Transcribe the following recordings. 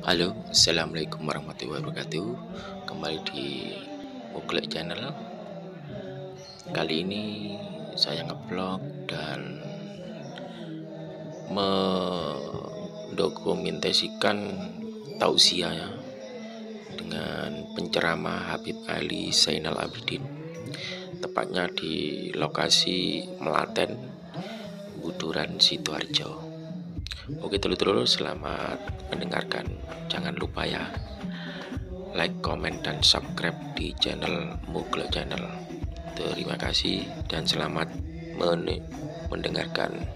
Halo, assalamualaikum warahmatullahi wabarakatuh. Kembali di Muglek Channel. Kali ini saya ngevlog dan mendokumentasikan tausiah ya, dengan penceramah Habib Ali Zainal Abidin, tepatnya di lokasi Melaten, Buturan, Sidoarjo. Oke telur-telur, selamat mendengarkan. Jangan lupa ya, like, komen, dan subscribe di channel Muglek Channel. Terima kasih dan selamat mendengarkan.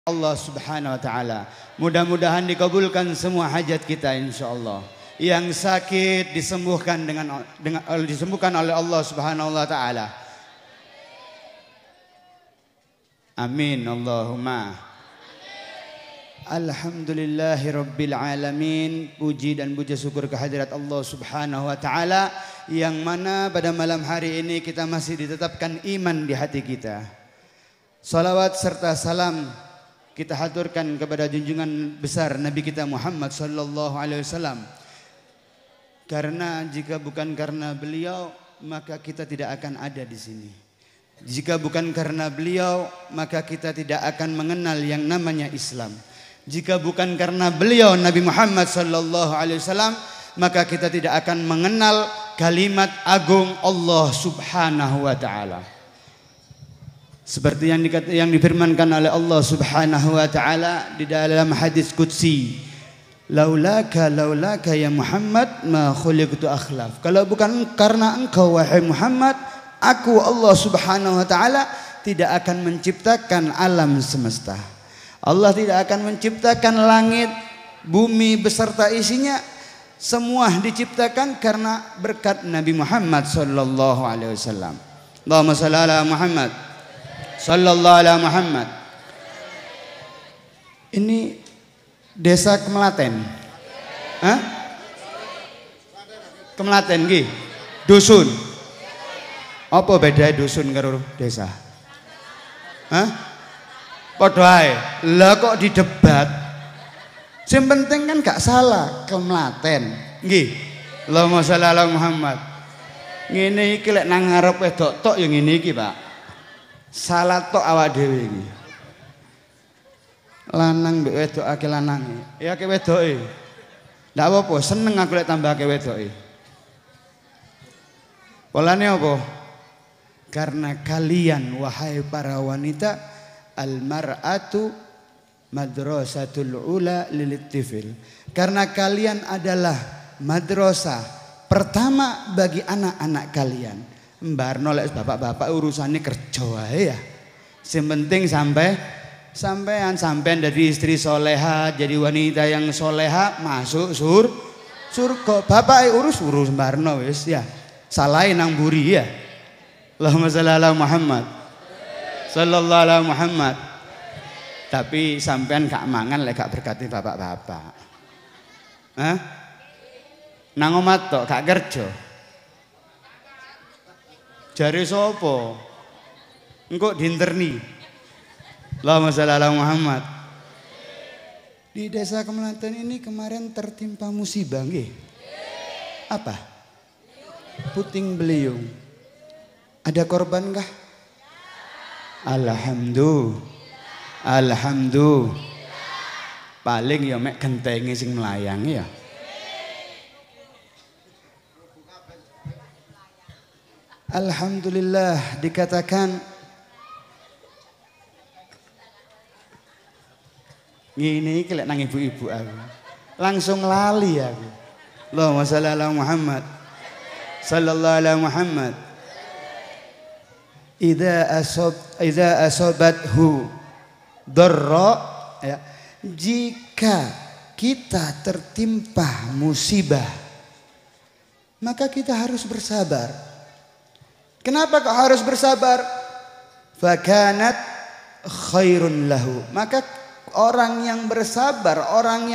Allah Subhanahu wa taala. Mudah-mudahan dikabulkan semua hajat kita insyaallah. Yang sakit disembuhkan disembuhkan oleh Allah Subhanahu wa taala. Amin Allahumma. Alhamdulillahirabbil alamin. Puji dan puja syukur kehadirat Allah Subhanahu wa taala yang mana pada malam hari ini kita masih ditetapkan iman di hati kita. Salawat serta salam kita haturkan kepada junjungan besar Nabi kita Muhammad sallallahu alaihi wasallam. Karena jika bukan karena beliau, maka kita tidak akan ada di sini. Jika bukan karena beliau, maka kita tidak akan mengenal yang namanya Islam. Jika bukan karena beliau Nabi Muhammad sallallahu alaihi wasallam, maka kita tidak akan mengenal kalimat agung Allah Subhanahu wa taala. Seperti yang difirmankan oleh Allah Subhanahu wa taala di dalam hadis qudsi, laulaka ya Muhammad ma khuliqtu akhlaf. Kalau bukan karena engkau wahai Muhammad, aku Allah Subhanahu wa taala tidak akan menciptakan alam semesta. Allah tidak akan menciptakan langit, bumi beserta isinya. Semua diciptakan karena berkat Nabi Muhammad sallallahu alaihi wasallam. Allahumma shalli ala Muhammad. Sallallahu ala Muhammad. Ini desa Kemelaten. Hah? Kemelaten nggih. Dusun. Apa beda dusun karo desa? Hah? Padha ae. Lah kok didebat? Sing penting kan gak salah, Kemelaten. Nggih. Allahumma shalli ala Muhammad. Ngene iki lek nang ngarep wedok tok ya ngene iki, Pak. Salah tok awak dhewe iki. Lanang mbek wedok akeh lanange. Ya akeh wedoke. Ndak apa-apa, seneng aku lek tambah akeh wedoke. Polane apa? Karena kalian wahai para wanita, al-mar'atu madrasatul ula lilittifil. Karena kalian adalah madrasah pertama bagi anak-anak kalian. Mbarno lek bapak-bapak urusane kerja wae ya. Sing penting sampean dari istri soleha, jadi wanita yang soleha masuk surga. Bapak urus mbarno wis ya. Salahe nang mburi ya. Allahumma shalli ala Muhammad. Sallallahu ala Muhammad. Tapi sampean gak mangan lek gak berkati bapak-bapak. Hah? Nang omah tok gak kerja. Jare sapa? Engko dinterni. Allahumma shalli ala Muhammad. Di desa Kemelaten ini kemarin tertimpa musibah nggih. Apa? Puting beliung. Ada korban kah? Alhamdulillah. Paling ya mek gentenge sing melayang ya. Alhamdulillah dikatakan ngene iki lek nang ibu-ibu aku. Langsung lali aku. Allahumma shalli ala Muhammad. Sallallahu ala Muhammad. Idza asabathu dharra ya. Jika kita tertimpa musibah maka kita harus bersabar. Kenapa kau harus bersabar? Fakanat khairun lahu. Maka orang yang bersabar, orang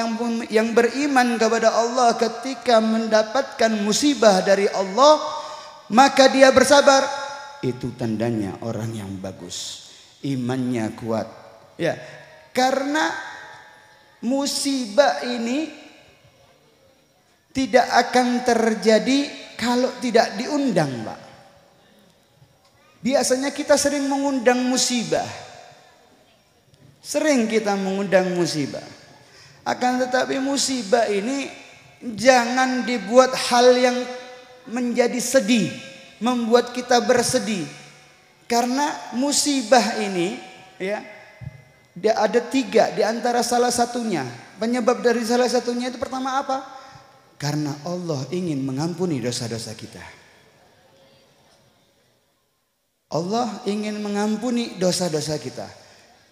yang beriman kepada Allah ketika mendapatkan musibah dari Allah, maka dia bersabar. Itu tandanya orang yang bagus, imannya kuat. Ya, karena musibah ini tidak akan terjadi kalau tidak diundang, Pak. Biasanya kita sering mengundang musibah. Sering kita mengundang musibah. Akan tetapi musibah ini jangan dibuat hal yang menjadi sedih, membuat kita bersedih. Karena musibah ini ya, dia ada 3 di antara salah satunya. Penyebab dari salah satunya itu pertama apa? Karena Allah ingin mengampuni dosa-dosa kita. Allah ingin mengampuni dosa-dosa kita.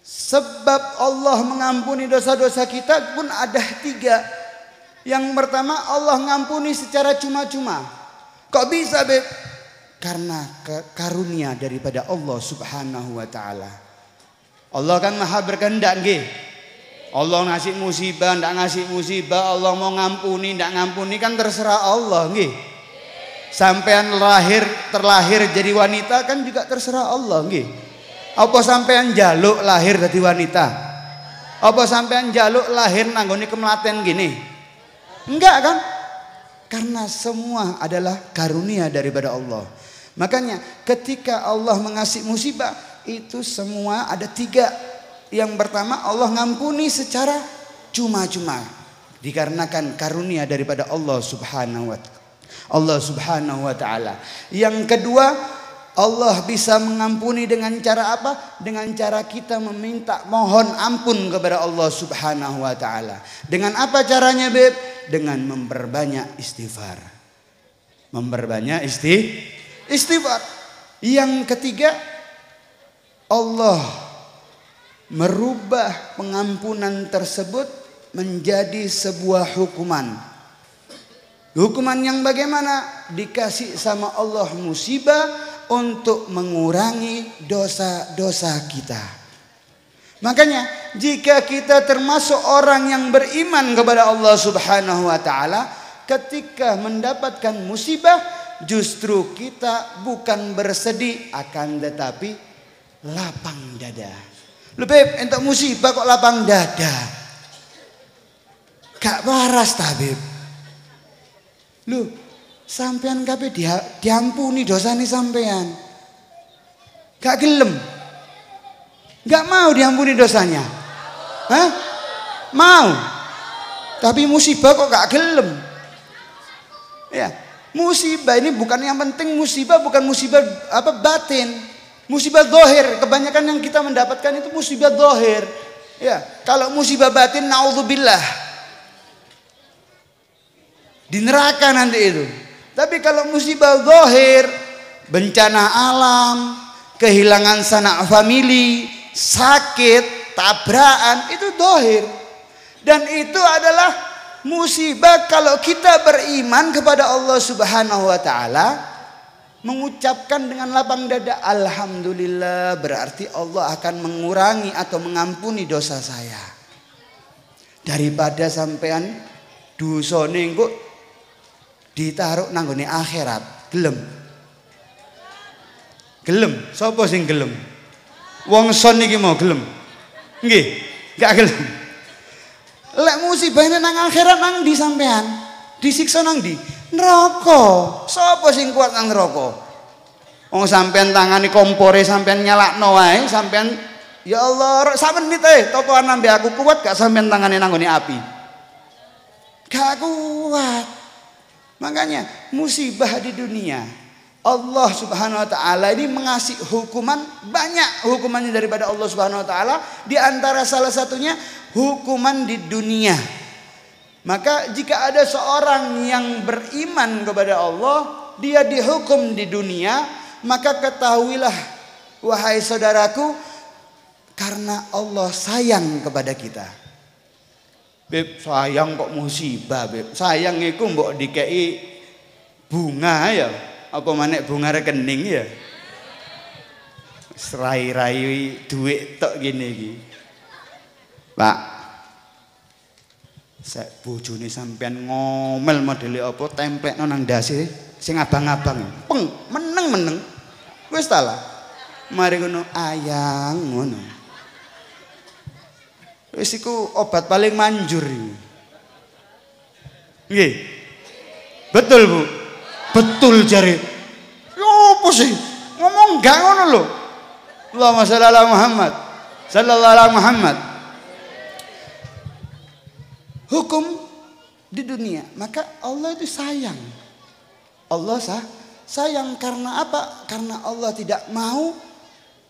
Sebab Allah mengampuni dosa-dosa kita pun ada 3. Yang pertama, Allah mengampuni secara cuma-cuma. Kok bisa, Beb? Karena karunia daripada Allah Subhanahu wa taala. Allah kan Maha berkehendak nggih. Allah ngasih musibah, ndak ngasih musibah, Allah mau ngampuni, ndak ngampuni kan terserah Allah nggih. Sampean terlahir jadi wanita kan juga terserah Allah nggih. Apa sampean jaluk lahir jadi wanita? Apa sampean jaluk lahir nanggone Kemelaten gini? Enggak kan? Karena semua adalah karunia daripada Allah. Makanya ketika Allah mengasih musibah itu semua ada 3. Yang pertama Allah ngampuni secara cuma-cuma. Dikarenakan karunia daripada Allah Subhanahu wa taala. Yang kedua, Allah bisa mengampuni dengan cara apa? Dengan cara kita meminta mohon ampun kepada Allah Subhanahu wa taala. Dengan apa caranya, Beb? Dengan memperbanyak istighfar. Memperbanyak istighfar. Yang ketiga, Allah merubah pengampunan tersebut menjadi sebuah hukuman. Hukuman yang bagaimana? Dikasih sama Allah musibah, untuk mengurangi dosa-dosa kita. Makanya jika kita termasuk orang yang beriman kepada Allah Subhanahu wa taala, ketika mendapatkan musibah justru kita bukan bersedih, akan tetapi lapang dada. Lebih entuk musibah kok lapang dada. Gak waras tabib. Lu sampean kabeh diampuni dosane sampean. Gak gelem. Gak mau diampuni dosanya. Hah? Mau. Tapi musibah kok gak gelem. Ya, musibah ini bukan yang penting, musibah bukan musibah batin. Musibah zahir, kebanyakan yang kita mendapatkan itu musibah zahir. Ya, kalau musibah batin naudzubillah. Di neraka nanti itu. Tapi kalau musibah zahir, bencana alam, kehilangan sanak famili, sakit, tabrakan, itu zahir. Dan itu adalah musibah kalau kita beriman kepada Allah Subhanahu wa taala, mengucapkan dengan lapang dada alhamdulillah, berarti Allah akan mengurangi atau mengampuni dosa saya. Daripada sampean dosane engko ditaruh nanggone akhirat, gelem. Gelem, sapa sing gelem? Wong son iki mau gelem. Nggih, gak gelem. Lek musibahnya nang akhirat nang di sampean, disiksa nang di neraka. Sapa sing kuat nang neraka? Wong sampean tangani kompore sampean nyalakno wae, sampean ya Allah, sak menit tokoan nambe aku kuat gak sampean tangane nang ngone api. Gak kuat. Makanya musibah di dunia, Allah Subhanahu wa taala ini mengasih hukuman, banyak hukumannya daripada Allah Subhanahu wa taala, di antara salah satunya hukuman di dunia. Maka jika ada seorang yang beriman kepada Allah, dia dihukum di dunia, maka ketahuilah wahai saudaraku, karena Allah sayang kepada kita. Beb, sayang kok musibah, beb. Sayang iku mbok dikei bunga ya, apa manek bunga rekening ya. Serai-rai duit tok gini iki. Pak, saya bojone sampean ngomel modele apa templekno nang ndase sing abang-abang. Peng, meneng-meneng. Wis ta lah. Mari ngono ayang ngono. Wis iku obat paling manjur iki. Nggih. Betul, Bu. Betul jare. Yo opo sih? Ngomong gak ngono lho. Allahumma shalli ala Muhammad. Sallallahu alaihi Muhammad. Hukum di dunia, maka Allah itu sayang. Allah sayang karena apa? Karena Allah tidak mau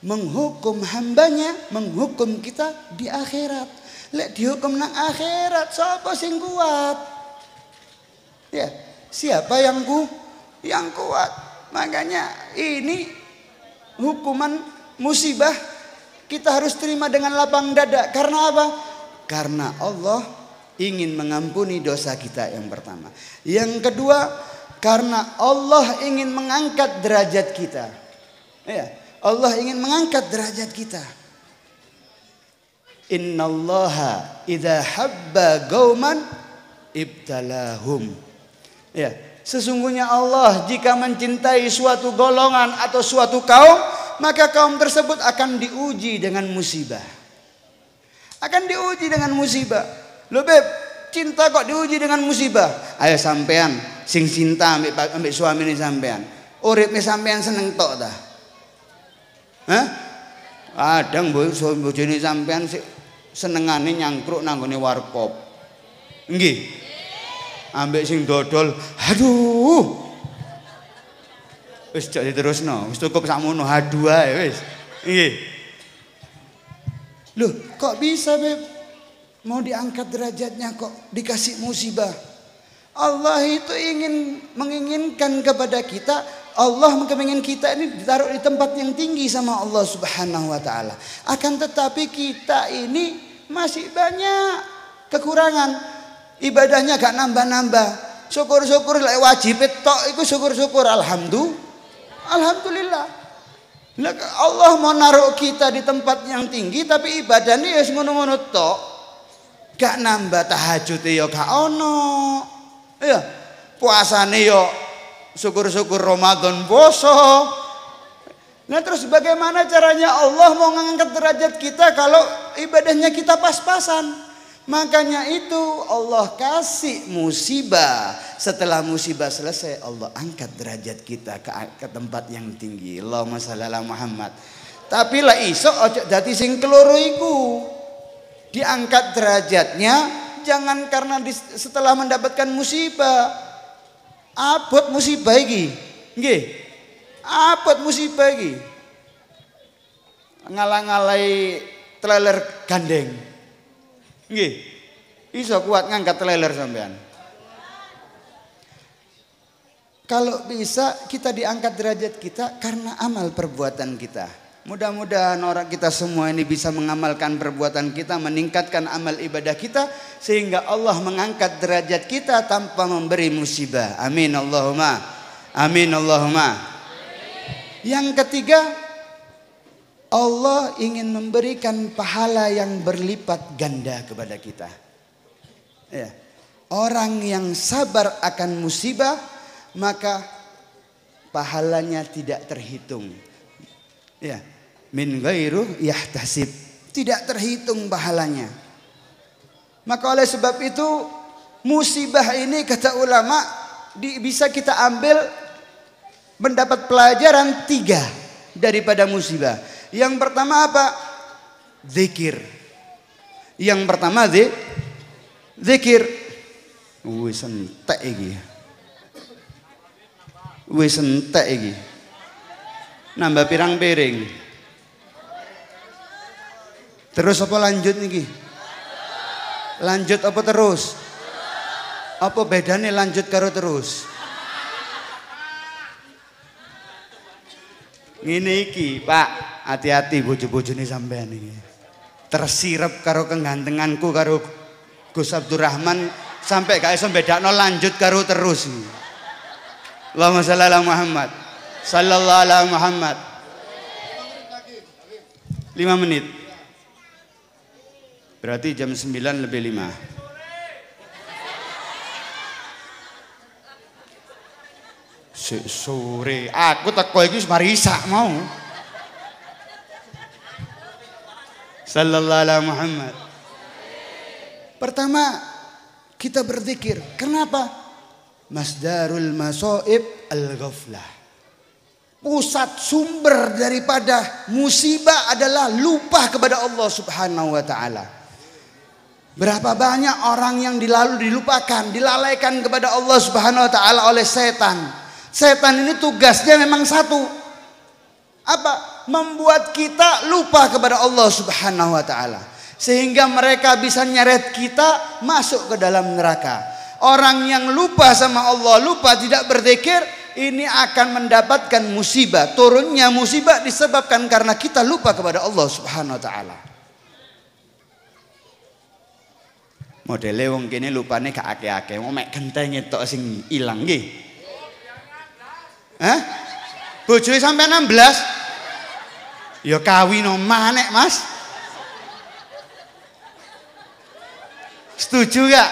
menghukum hambanya, menghukum kita di akhirat. Lek dihukum nang akhirat, siapa sing kuat? Ya, siapa yang kuat? Makanya ini hukuman musibah kita harus terima dengan lapang dada. Karena apa? Karena Allah ingin mengampuni dosa kita yang pertama. Yang kedua, karena Allah ingin mengangkat derajat kita. Ya. Allah ingin mengangkat derajat kita. Innallaha idza habba qauman ibtalahum. Ya, sesungguhnya Allah jika mencintai suatu golongan atau suatu kaum, maka kaum tersebut akan diuji dengan musibah. Akan diuji dengan musibah. Loh beb, cinta kok diuji dengan musibah? Ayo sampean sing cinta ambek suamine sampean. Uripne sampean seneng tok ta? Hah? Kadang bojone sampean senengane nyangkruk nang gone warkop. Nggih. Ambek sing dodol, aduh. Wis jek diterusno, wis cukup sakmono, aduh ae wis. Nggih. Loh, kok bisa, Beb? Mau diangkat derajatnya kok dikasih musibah? Allah itu menginginkan kepada kita, Allah menginginkan kita ini ditaruh di tempat yang tinggi sama Allah Subhanahu wa taala. Akan tetapi kita ini masih banyak kekurangan. Ibadahnya gak nambah-nambah. Syukur-syukur lek wajib tok iku syukur-syukur alhamdulillah. Alhamdulillah. Allah mau naruh kita di tempat yang tinggi, tapi ibadahnya ya ngono-ngono tok. Gak nambah tahajud ya gak ono. Ya, puasane yo syukur-syukur Ramadan poso. Nah terus bagaimana caranya Allah mau ngangkat derajat kita kalau ibadahnya kita pas-pasan? Makanya itu Allah kasih musibah. Setelah musibah selesai Allah angkat derajat kita ke tempat yang tinggi. Allahumma shalli ala Muhammad. Tapi lah iso ojo dadi sing keloro iku. Diangkat derajatnya jangan karena setelah mendapatkan musibah. Abot musibah iki. Nggih. Abot musibah iki. Ngalang-alai teleler gandeng. Nggih. Iso kuat ngangkat teleler sampean. Kalau bisa kita diangkat derajat kita karena amal perbuatan kita. Mudah-mudahan orang kita semua ini bisa mengamalkan perbuatan kita, meningkatkan amal ibadah kita sehingga Allah mengangkat derajat kita tanpa memberi musibah. Amin Allahumma. Amin Allahumma. Yang ketiga, Allah ingin memberikan pahala yang berlipat ganda kepada kita. Ya. Orang yang sabar akan musibah maka pahalanya tidak terhitung. Ya, min ghairu yahtasib, tidak terhitung pahalanya. Maka oleh sebab itu musibah ini kata ulama bisa kita ambil mendapat pelajaran 3 daripada musibah. Yang pertama apa? Zikir. Yang pertama zikir. Wis entek iki. Wis entek iki. Nambah pirang piring. Terus apa lanjut niki? Lanjut apa terus? Apa bedane lanjut karo terus? Ngene iki, Pak, hati-hati bojo-bojone sampean iki. Tersirep karo kegantenganku karo Gus Abdurrahman sampai gak iso bedakno lanjut karo terus. Allahumma shalli ala Muhammad. Sallallahu ala Muhammad. 5 menit. Berarti jam 9 lebih 5. Sore aku teko iki wis mari isak mau. Sallallahu ala Muhammad. Pertama kita berzikir. Kenapa? Masdarul masaib al-ghaflah. Pusat sumber daripada musibah adalah lupa kepada Allah Subhanahu wa taala. Berapa banyak orang yang dilupakan, dilalaikan kepada Allah Subhanahu wa taala oleh setan. Setan ini tugasnya memang satu. Apa? Membuat kita lupa kepada Allah Subhanahu wa taala. Sehingga mereka bisa nyeret kita masuk ke dalam neraka. Orang yang lupa sama Allah, lupa tidak berzikir, ini akan mendapatkan musibah. Turunnya musibah disebabkan karena kita lupa kepada Allah Subhanahu wa taala. Modele wong kene lupane gak akeh-akeh, wong mek gentenge tok sing ilang nggih. Hah? Bojoe sampai 16? Ya kawin manek, Mas. Setuju gak?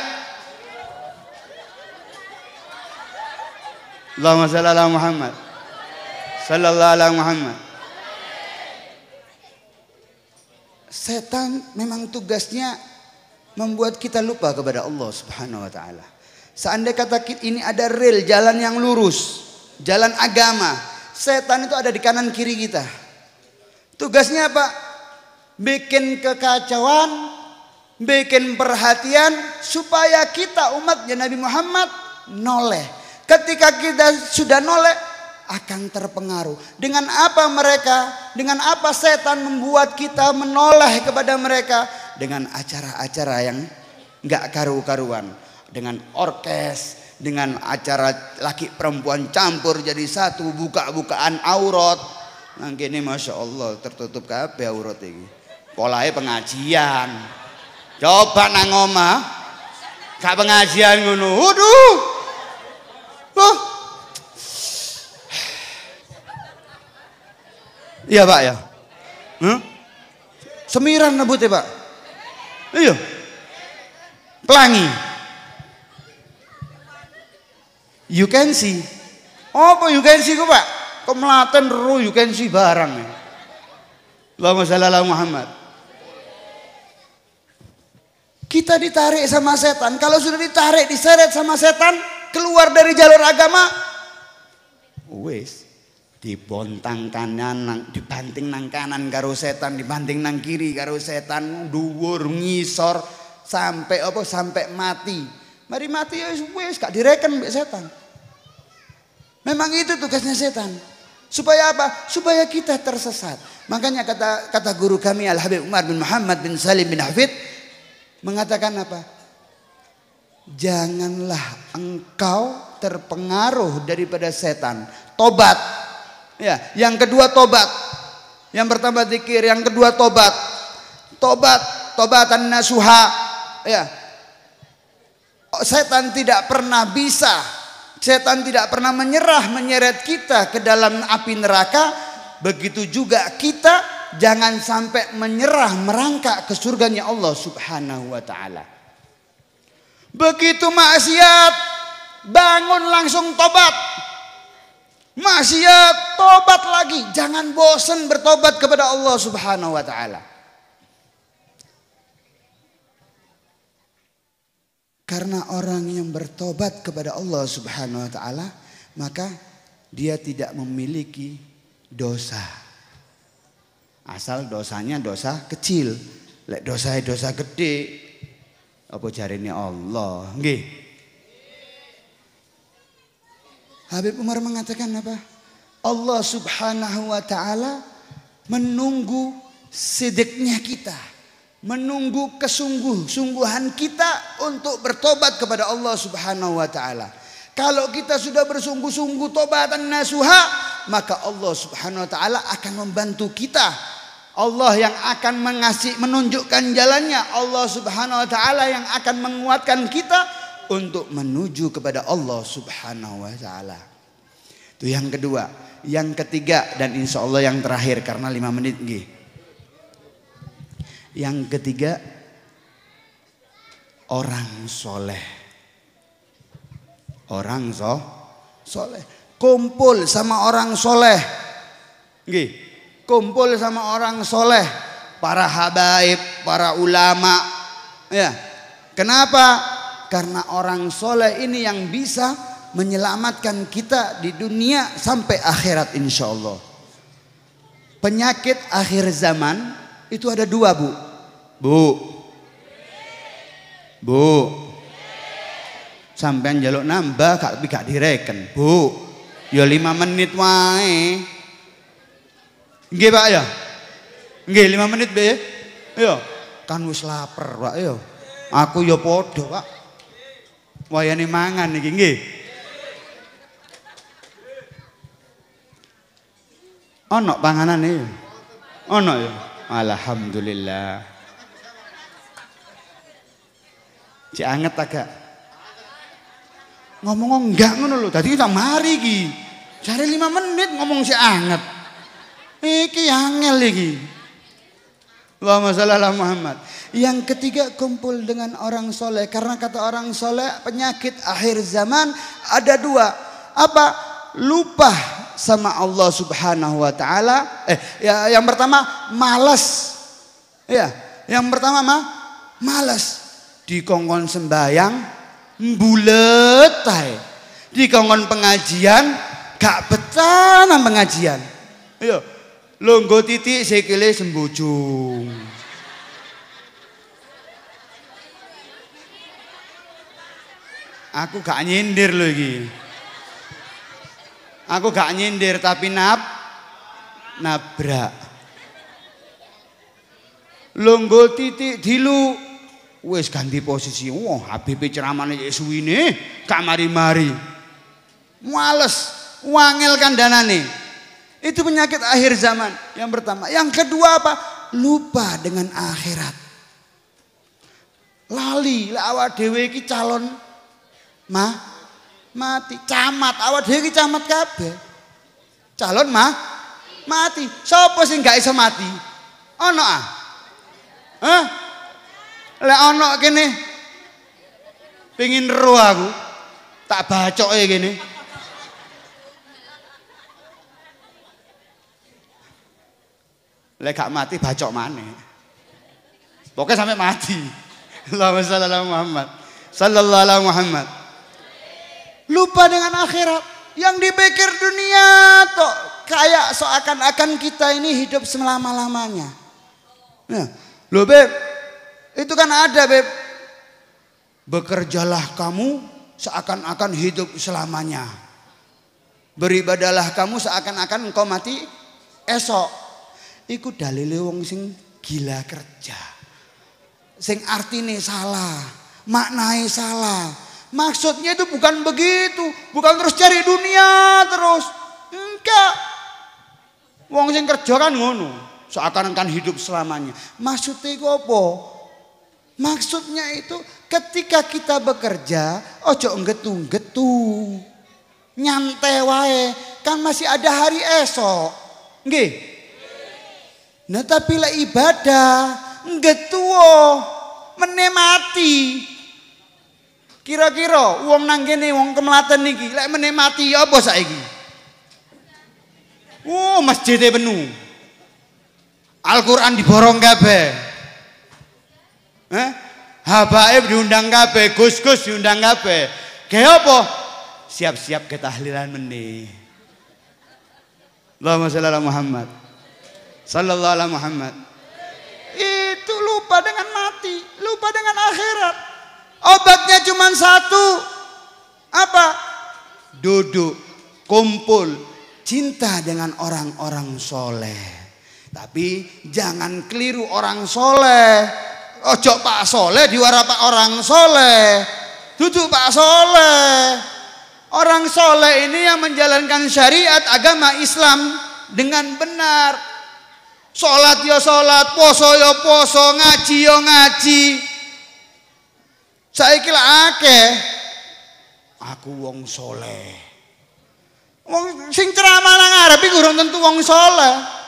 Allahumma shalli ala Muhammad. Sallallahu ala Muhammad. Setan memang tugasnya membuat kita lupa kepada Allah Subhanahu wa taala. Seandainya kata ini ada rel jalan yang lurus, jalan agama, setan itu ada di kanan kiri kita. Tugasnya apa? Bikin kekacauan, bikin perhatian supaya kita umatnya Nabi Muhammad noleh. Ketika kita sudah noleh akan terpengaruh. Dengan apa mereka? Dengan apa setan membuat kita menoleh kepada mereka? Dengan acara-acara yang enggak karu-karuan. Dengan orkes, dengan acara laki perempuan campur jadi satu, buka-bukaan aurat. Nang kene Masya Allah tertutup kabeh aurat iki. Polahe pengajian. Coba nang omah gak pengajian ngono. Waduh. Iya Pak ya. Semiran rambutnya Pak. Iya. Pelangi. You can see. Apa you can see ku Pak? Kok melaten ru you can see barang. Allahumma shalli ala Muhammad. Kita ditarik sama setan. Kalau sudah ditarik, diseret sama setan, keluar dari jalur agama, wes dibontang kanan, dibanting nang kanan karo setan, dibanting nang kiri karo setan, dhuwur ngisor sampai apa? Sampai mati. Mari mati ya wes gak direken mbek setan. Memang itu tugasnya setan. Supaya apa? Supaya kita tersesat. Makanya kata guru kami Al Habib Umar bin Muhammad bin Salim bin Hafid mengatakan apa? Janganlah engkau terpengaruh daripada setan. Tobat. Ya, yang kedua tobat. Yang pertama zikir, yang kedua tobat. Tobatan nasuha. Ya. Setan tidak pernah bisa, setan tidak pernah menyeret kita ke dalam api neraka. Begitu juga kita jangan sampai menyerah merangkak ke surganya Allah Subhanahu wa taala. Begitu maksiat, bangun langsung tobat. Maksiat, tobat lagi. Jangan bosan bertobat kepada Allah Subhanahu wa taala. Karena orang yang bertobat kepada Allah Subhanahu wa taala, maka dia tidak memiliki dosa. Asal dosanya dosa kecil. Lek dosa gede, apa jarine Allah? Nggih. Habib Umar mengatakan apa? Allah Subhanahu wa taala menunggu sidiknya kita, menunggu kesungguhan kita untuk bertobat kepada Allah Subhanahu wa taala. Kalau kita sudah bersungguh-sungguh tobatan nasuha, maka Allah Subhanahu wa taala akan membantu kita. Allah yang akan menunjukkan jalannya. Allah Subhanahu wa taala yang akan menguatkan kita untuk menuju kepada Allah Subhanahu wa taala. Itu yang kedua. Yang ketiga dan insya Allah yang terakhir karena 5 menit nggih. Yang ketiga, orang soleh. Orang soleh. Kumpul sama orang soleh. Nggih. Kumpul sama orang soleh. Para habaib, para ulama. Ya. Kenapa? Karena orang soleh ini yang bisa menyelamatkan kita di dunia sampai akhirat insya Allah. Penyakit akhir zaman itu ada 2 Bu. Sampean njaluk nambah tapi gak direken, Bu. Ya 5 menit wae. Nggih Pak ya? Nggih 5 menit be. Ya. Kan wis lapar Pak ya. Aku ya padha Pak. Wayane mangan iki nggih. Ono panganane. Ono ya. Alhamdulillah. Cek anget agak. Ngomong enggak ngono lho. Dadi kita mari iki. Jare 5 menit ngomong sik anget. Iki angel iki. Allahumma shalli ala Muhammad. Yang ketiga kumpul dengan orang soleh. Karena kata orang soleh penyakit akhir zaman ada 2. Apa? Lupa sama Allah Subhanahu wa taala. Yang pertama malas. Ya, yang pertama malas. Dikongkon sembayang mbulet ae. Dikongkon pengajian gak betah nang pengajian. Ayo, longgo titik sikile sembujung. Aku gak nyindir lho iki. Aku gak nyindir tapi nabrak. Longgo titik dilu wis ganti posisi. Wah, Habib ceramane suwine gak mari-mari. Males, wangel kandhanane. Itu penyakit akhir zaman yang pertama. Yang kedua apa? Lupa dengan akhirat. Lali awak dhewe iki calon mati. Camat awak dhewe iki camat kabeh. Calon mati. Sapa sing gak iso mati? Ono ah? Hah? Lek ono kene pengin ro aku. Tak bacoke kene. Lek gak mati bacok maneh. Pokoknya sampai mati. Allahumma shalli ala Muhammad. Sallallahu alaihi Muhammad. Lupa dengan akhirat. Yang dipikir dunia toh kayak seakan-akan kita ini hidup selama-lamanya. Nah, loh Beb, itu kan ada Beb. Bekerjalah kamu seakan-akan hidup selamanya. Beribadalah kamu seakan-akan engkau mati esok. Iku dalile wong sing gila kerja. Sing artine salah, maknai salah. Maksudnya itu bukan begitu, bukan terus cari dunia terus. Enggak. Wong sing kerja kan ngono, seakan-akan hidup selamanya. Maksudnya itu apa? Maksudnya itu ketika kita bekerja, ojo nggetu-nggetu. Nyantai wae, kan masih ada hari esok. Nggih. Nah tapi lek ibadah nggetu menemati. Kira-kira wong nang kene wong kemelaten niki lek menemati apa saiki? Masjidnya penuh. Al-Qur'an diborong kabeh. Habaib diundang kabeh, gus-gus diundang kabeh. Kayak apa? Siap-siap ketahlilan meneh. Allahumma shalli ala Muhammad. Sallallahu alaihi Muhammad. Itu lupa dengan mati, lupa dengan akhirat. Obatnya cuma satu. Apa? Duduk, kumpul, cinta dengan orang-orang soleh. Tapi jangan keliru orang soleh. Ojo Pak Soleh diwara Pak orang soleh. Duduk Pak Soleh. Orang soleh ini yang menjalankan syariat agama Islam dengan benar. Sholat ya sholat, poso ya poso, ngaji ya ngaji. Saiki lak akeh aku wong soleh. Wong sing ceramah nang arep iku urung tentu wong soleh.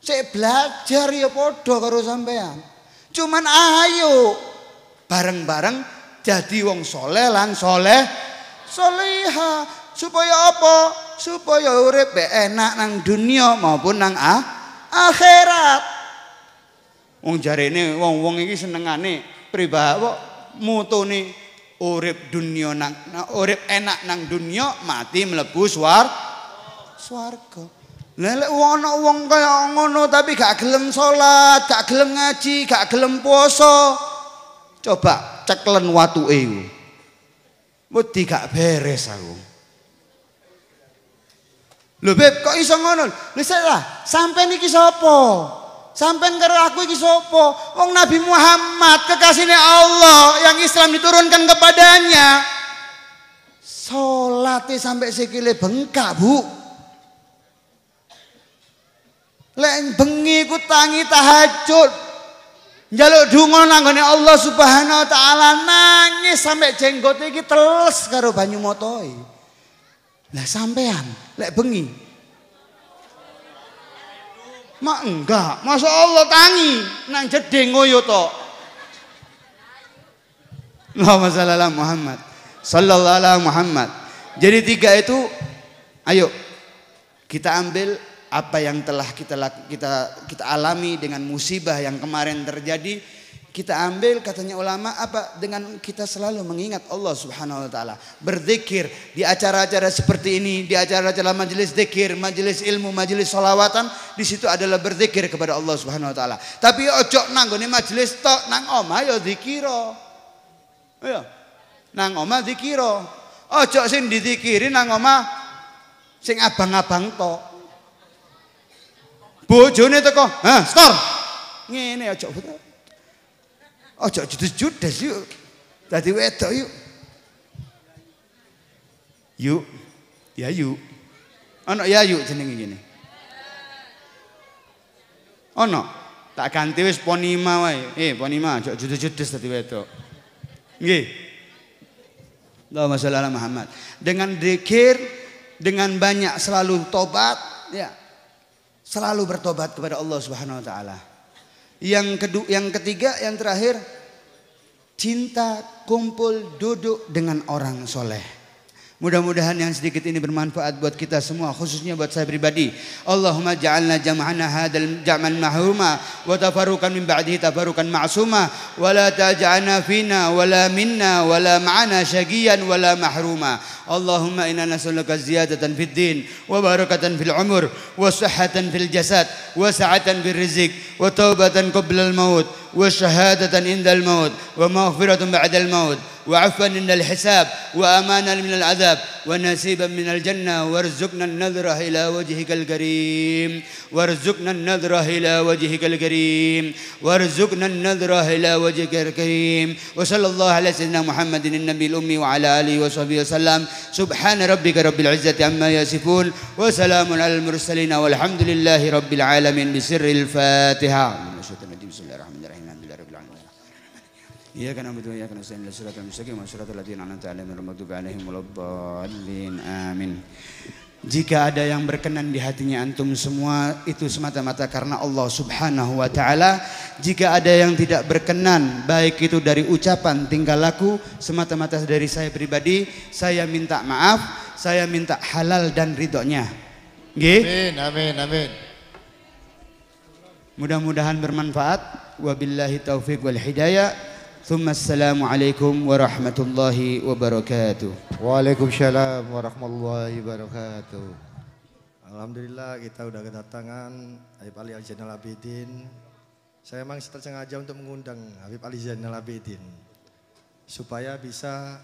Sik belajar ya padha karo sampean. Cuman ayo bareng-bareng jadi wong soleh lan soleha. Supaya apa? Supaya urip enak nang dunia maupun nang akhirat. Wong jarene wong-wong iki senengane pribadi kok mutune urip dunia nang urip enak nang dunia, mati mlebu swarga. Lek ana wong kaya ngono tapi gak gelem salat, gak gelem ngaji, gak gelem poso. Coba ceklen watuke iku. Wedi gak beres aku. Lho Beb, kok iso ngono? Lho salah, sampean iki sapa? Sampean karo aku iki sapa? Wong Nabi Muhammad kekasihnya Allah yang Islam diturunkan kepadanya. Salate sampai sikile bengkak, Bu. Lek bengi ku tangi tahajud. Njaluk donga nang gone Allah Subhanahu wa taala, nangis sampai jenggote iki teles karo banyu motoe. Lah sampean lek bengi. Mak enggak, Masya Allah tangi nang jeding ngoyo to. Allahumma shalli ala Muhammad. Sallallahu alaihi Muhammad. Jadi tiga itu ayo kita ambil apa yang telah kita alami dengan musibah yang kemarin terjadi. Kita ambil katanya ulama apa dengan kita selalu mengingat Allah Subhanahu wa taala. Berzikir di acara-acara seperti ini, di acara-acara majelis zikir, majelis ilmu, majelis sholawatan, di situ adalah berzikir kepada Allah Subhanahu wa taala. Tapi ojo nang gone majelis tok, nang omah ya zikira. Ayo. Nang omah zikira. Ojo sing dizikiri nang omah sing abang-abang tok. Bojone teko, "Hah, skor." Ngene ojo betul. Ojo judes yuk. Dadi wedok yuk. Yuk. Ya yuk. Ono ya yuk jenenge ngene. Ono. Tak ganti wis Ponima wae. Ponima ojo judes dadi wedok. Nggih. Allahumma shalli ala Muhammad. Dengan zikir, dengan banyak selalu tobat, ya selalu bertobat kepada Allah Subhanahu wa taala. Yang ketiga, yang terakhir, cinta kumpul duduk dengan orang soleh. Mudah-mudahan yang sedikit ini bermanfaat buat kita semua, khususnya buat saya pribadi. Allahumma ja'alna jam'ana hadzal jam'an mahruma wa tafarruqan min ba'dihi tafarruqan ma'suma wa la taj'alna fina wa la minna wa la ma'ana syaqiyan wa la mahruma. Allahumma inna nas'aluka ziyadatan fid din wa barakatan fil umur wa sihhatan fil jasad wa sa'atan fil rizq wa taubatan qabla al maut wa syahadatan indal maut wa maghfiratan ba'dal maut وعفوا من الحساب وأمانا من العذاب ونسيبا من الجنة وارزقنا النظرة إلى وجهك الكريم وارزقنا النظرة إلى وجهك الكريم وارزقنا النظرة إلى وجهك الكريم وصلى الله على سيدنا محمد النبي الأمي وعلى آله وصحبه وسلم سبحان ربك رب العزة عما يصفون وسلام على المرسلين والحمد لله رب العالمين بسر الفاتحة. بسم الله الرحمن الرحيم الحمد لله رب العالمين. Iyyaka na'budu wa iyyaka nasta'in ihdinas siratal mustaqim siratal ladzina an'amta 'alaihim ghairil maghdubi 'alaihim waladdallin. Amin. Jika ada yang berkenan di hatinya antum semua, itu semata-mata karena Allah Subhanahu wa taala. Jika ada yang tidak berkenan, baik itu dari ucapan, tingkah laku, semata-mata dari saya pribadi, saya minta maaf, saya minta halal dan ridhonya. Nggih? Amin, amin, amin. Mudah-mudahan bermanfaat. Wabillahi taufiq wal hidayah. Assalamualaikum warahmatullahi wabarakatuh. Waalaikumsalam warahmatullahi wabarakatuh. Alhamdulillah kita udah kedatangan Habib Ali Zainal Abidin. Saya memang tersengaja untuk mengundang Habib Ali Zainal Abidin supaya bisa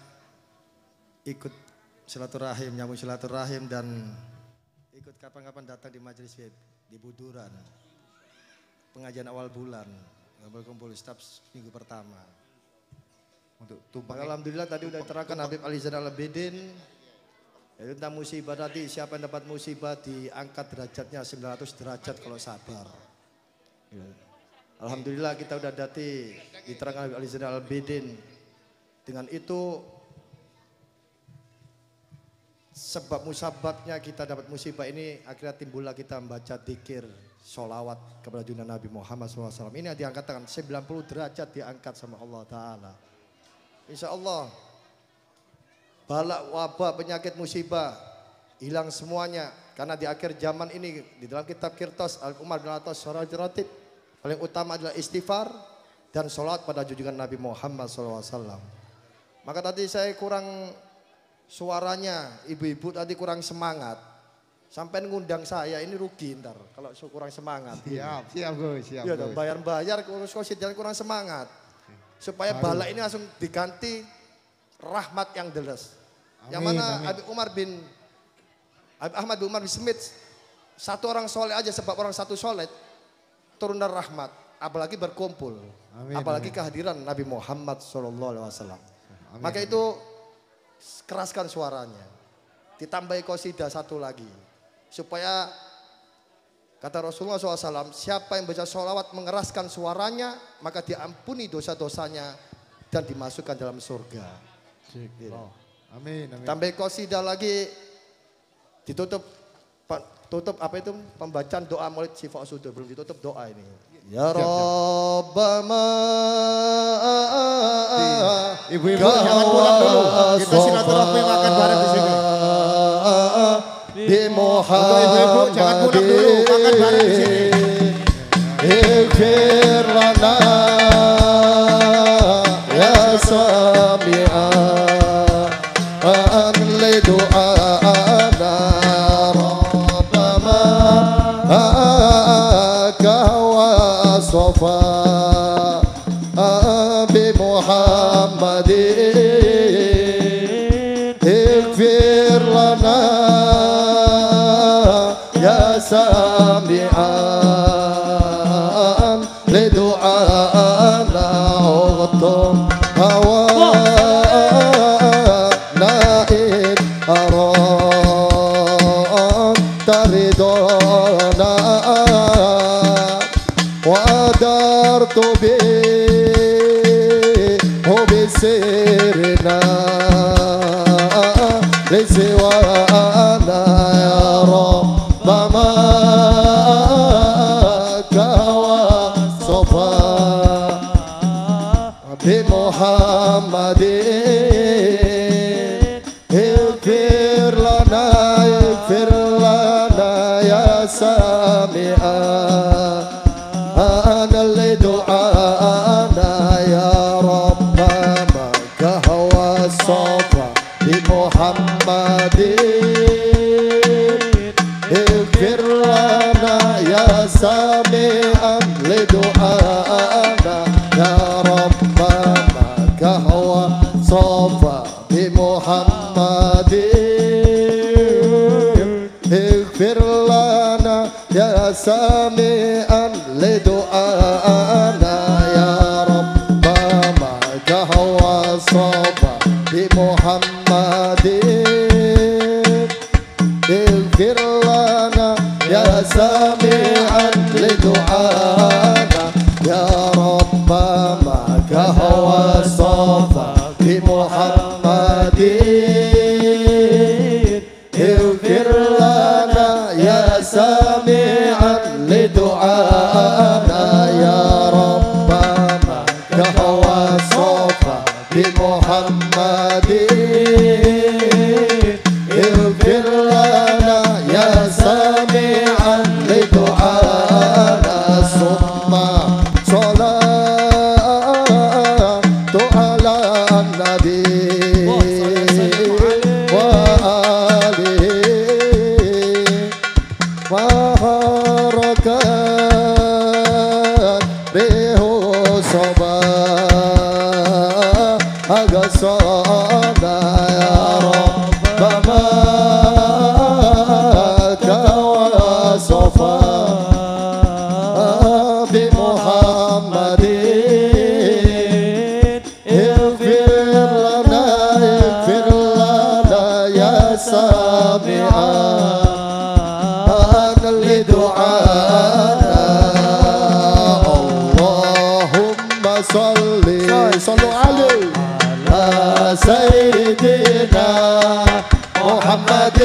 ikut silaturahim, nyambung silaturahim dan ikut kapan-kapan datang di majelis di Buduran. Pengajian awal bulan, kumpul staf minggu pertama. Untuk tumpang. Alhamdulillah tadi udah diterangkan Habib Ali Zainal Abidin yaitu tentang musibah tadi, siapa yang dapat musibah diangkat derajatnya 900 derajat kalau sabar. Ya. Alhamdulillah kita udah diterangkan Habib Ali Zainal Abidin. Dengan itu sebab musababnya kita dapat musibah ini akhirnya timbullah kita membaca dzikir sholawat kepada junjungan Nabi Muhammad SAW. Ini yang diangkatkan 90 derajat diangkat sama Allah Ta'ala. Insya Allah balak wabah penyakit musibah hilang semuanya karena di akhir zaman ini di dalam kitab Qirtas Al-Umar bin Atas Surah Ratib paling utama adalah istighfar dan sholat pada junjungan Nabi Muhammad SAW. Maka tadi saya kurang suaranya, ibu-ibu tadi kurang semangat sampai ngundang saya ini rugi ntar kalau kurang semangat. Siap Gus, siap ya, Gus. Bayar jangan kurang semangat. Supaya bala ini langsung diganti rahmat yang deles. Yang mana Habib Ahmad bin Umar bin Smith, satu orang soleh aja sebab orang satu soleh turun dari rahmat. Apalagi berkumpul, apalagi kehadiran Nabi Muhammad SAW. Maka itu keraskan suaranya, ditambahi qasidah satu lagi. Supaya kata Rasulullah SAW, siapa yang baca sholawat mengeraskan suaranya, maka diampuni dosa-dosanya dan dimasukkan dalam surga. Oh, amin, amin. Tambah qasidah lagi, tutup apa itu pembacaan doa maulid Syifa Sudur, belum ditutup doa ini. Ya Rabbana. Ibu-ibu jangan pulang dulu, kita silaturahmi makan bareng di sini. Di Muhammad jangan pulang dulu, makan bareng di sini. Ighfir lana ya sami'an li du'ana Rabbana kawa sofa bi Muhammadin ighfir lana ya sami'an li du'ana ughtum hawa na'id aran taridona wa dartu bi hubi sirna li siwana ya Rabbana سماك وصفا بمحمد اغفر لنا يا سامعا أنا لدعانا يا رب مكة والصفا بمحمد اغفر لنا يا سامعا لدعانا يا رب مكة والصفا بمحمد اغفر لنا يا سامعا لدعانا يا رب مكة والصفا بمحمد اغفر لنا يا سامعا لدعانا يا رب مكة والصفا بمحمد اغفر لنا يا سامعا لدعانا يا رب مكة والصفا بمحمد اغفر لنا يا سامعا لدعانا ثم صلاة على النبي وآله وبركات به صباح أقصانا يا رب مكة وصفا بمحمد اغفر لنا يا سامعا لدعانا اللهم صلوا عليه سيدنا محمد